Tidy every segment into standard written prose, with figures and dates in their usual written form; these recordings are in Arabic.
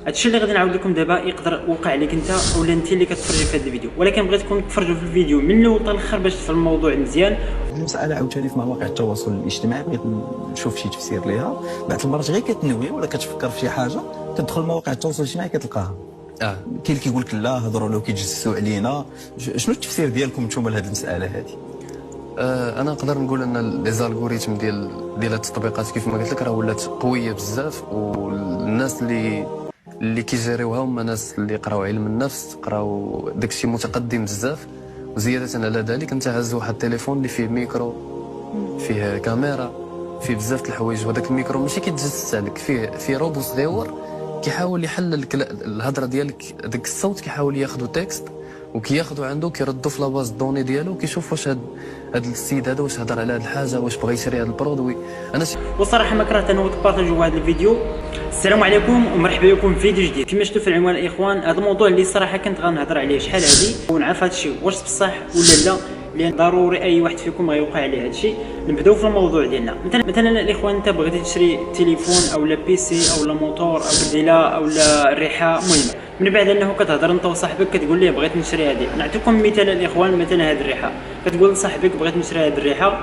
هادشي اللي غادي نعاود لكم دابا يقدر وقع عليك انت اولا انت اللي كتفرجي في هذا الفيديو، ولكن بغيتكم تفرجوا في الفيديو من الاول حتى الاخر باش تفهم الموضوع مزيان. المساله عاوتاني في مواقع التواصل الاجتماعي بغيت نشوف شي تفسير ليها. بعض المرات غير كتنوي ولا كتفكر في شي حاجه كتدخل مواقع التواصل الاجتماعي كتلقاها. كاين اللي كيقول لك لا هضروا لو كيتجسسوا علينا. شنو التفسير ديالكم نتوما لهذه المساله هذه؟ انا نقدر نقول ان لي زالغوريثم ديال التطبيقات كيف ما قلت لك راه ولات قويه بزاف، والناس اللي كيجيريوها هما ناس اللي قراو علم النفس، قراو داكشي متقدم بزاف. وزياده على ذلك انت هاز واحد التليفون اللي فيه ميكرو، فيه كاميرا، فيه بزاف د الحوايج، وهذاك الميكرو ماشي كيتجسس عليك، فيه روبوت صغيور كيحاول يحلل الهضره ديالك، داك الصوت كيحاول ياخذو تكست وكياخذو عنده كيردو في لاباز دوني ديالو وكيشوف واش هاد السيد هذا واش هضر على هاد الحاجه، واش بغى يشري هاد البرودوي. وصراحه ما كرهت انه تبارطاجيو هذا الفيديو. السلام عليكم ومرحبا بكم في فيديو جديد. كما شفتوا في العنوان الاخوان، هذا الموضوع اللي صراحه كنت غنهضر عليه شحال هادي ونعرف هذا الشيء واش بصح ولا لا، لان ضروري اي واحد فيكم غيوقع عليه هذا الشيء. نبداو في الموضوع ديالنا. مثلا الاخوان، انت بغيتي تشري تليفون اولا بيسي اولا موتور او بديله اولا الريحه، المهم من بعد انه كتهضر انت وصاحبك كتقول ليه بغيت نشري هذه. نعطيكم مثال الاخوان، مثلا هذه الريحه كتقول لصاحبك بغيت نشري هذه الريحه،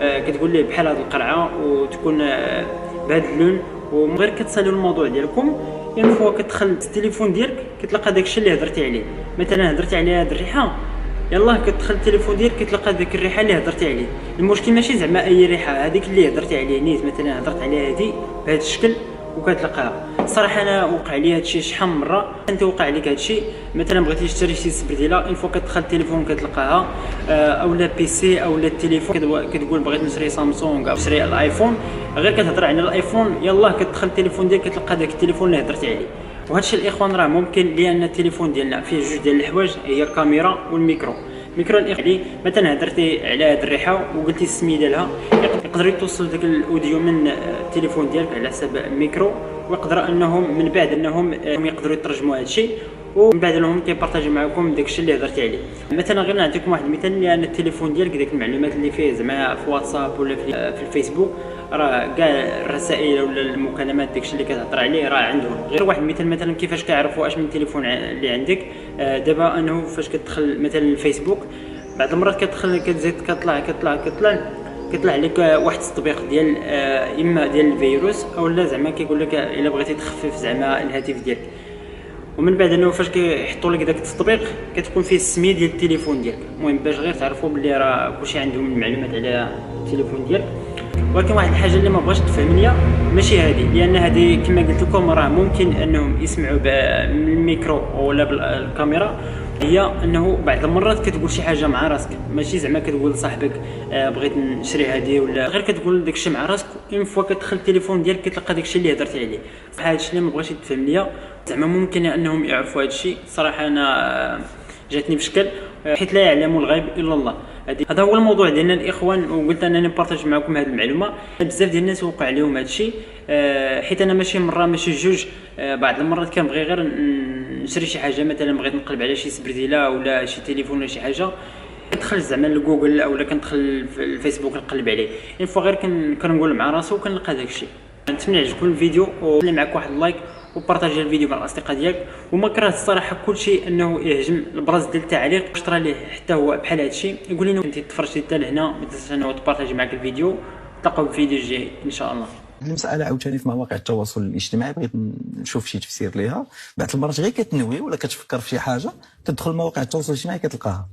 كتقول ليه بحال هذه القرعه وتكون بهذا اللون، وغير كتصالوا الموضوع ديالكم يعني فوا كتدخل التليفون ديالك كتلقى داكشي اللي هضرتي عليه. مثلا هضرتي على هذه الريحه، يلاه كتدخل التليفون ديالك كتلقى ديك الريحه اللي هضرتي عليه. المشكل ماشي زعما اي ريحه، هذيك اللي هضرتي عليه نيت. مثلا هضرت عليها هذه بهذا الشكل وكتلقاها. صراحه انا وقع لي هادشي شحال من مره. انت وقع لك هادشي، مثلا بغيتي تشري شي سبرديله، اون فوا كتدخل التليفون كتلقاها، اولا بيسي اولا التليفون كتقول بغيت نشري سامسونج او نشري الايفون، غير كتهضر على الايفون يلاه كتدخل التليفون ديالك كتلقى داك التليفون اللي هضرتي عليه. وهادشي الاخوان راه ممكن لان التليفون ديالنا فيه جوج ديال الحوايج، هي الكاميرا والميكرو. ميكرو الاخوان مثلا هضرتي على هذه الريحه وقلتي السميه ديالها، يقدر يتوصل داك الاوديو من التليفون ديالك على حساب الميكرو، ويقدر انهم من بعد انهم يقدروا يترجموا هذا الشيء، ومن بعد انهم كيبارطاجيو معكم داك الشيء اللي هضرتي عليه. مثلا غير نعطيكم واحد المثال، لان التليفون ديالك داك المعلومات اللي فيه زعما في واتساب ولا في الفيسبوك، راه كاع الرسائل ولا المكالمات داكشي اللي كتهضر عليه راه عندهم. غير واحد المثال مثلا كيفاش كيعرفوا اش من التليفون اللي عندك. دابا انه فاش كتدخل مثلا الفيسبوك، بعض المرات كتدخل كتزيد كيطلع لك واحد التطبيق ديال اما ديال الفيروس اولا زعما كيقول لك الا بغيتي تخفف زعما الهاتف ديالك. ومن بعد انه فاش كيحطوا لك داك التطبيق كتكون فيه السميه ديال التليفون ديالك. المهم باش غير تعرفوا بلي راه كلشي عندهم المعلومات على التليفون ديالك. ولكن واحد الحاجه اللي ما بغاش تفهم ليا ماشي هذه، لان هذه كما قلت لكم راه ممكن انهم يسمعوا بالميكرو ولا بالكاميرا، هي انه بعض المرات كتقول شي حاجه مع راسك، ماشي زعما كتقول لصاحبك بغيت نشري هذه، ولا غير كتقول داكشي مع راسك. اون فوا كتدخل التليفون ديالك كتلقى داكشي اللي هضرتي عليه. هذا الشيء اللي ما بغاش يتفهم ليا، زعما ممكن انهم يعرفوا هذا الشيء. صراحه انا جاتني بشكل، حيت لا يعلم الغيب الا الله. هذا هو الموضوع ديالنا الاخوان، وقلت انني نبارطاج معكم هذه المعلومه. بزاف ديال الناس وقع عليهم هذا الشيء، حيت انا ماشي مره ماشي جوج، بعض المرات كنبغي غير نشري شي حاجه، مثلا بغيت نقلب على شي سبرديله ولا شي تليفون ولا شي حاجه، كندخل زعما لجوجل اولا كندخل في الفيسبوك نقلب عليه. اون فوا غير كنقول مع راسي وكنلقى داك الشيء. نتمنى يعجبكم الفيديو وخلي معك واحد اللايك وبارطاجي الفيديو مع الاصدقاء ديالك. وما كرهت الصراحه كلشي انه يهجم البراز ديال التعليق، اشترى ليه حتى هو بحال هادشي، يقول لنا انت تفرجتي حتى لهنا، ما تنساش انه تبارطاجي معك الفيديو. نتلاقاو في الفيديو الجاي ان شاء الله. المساله عاوتاني في مواقع التواصل الاجتماعي بغيت نشوف شي تفسير ليها. بعض المرات غير كتنوي ولا كتفكر في شي حاجه كتدخل مواقع التواصل الاجتماعي كتلقاها.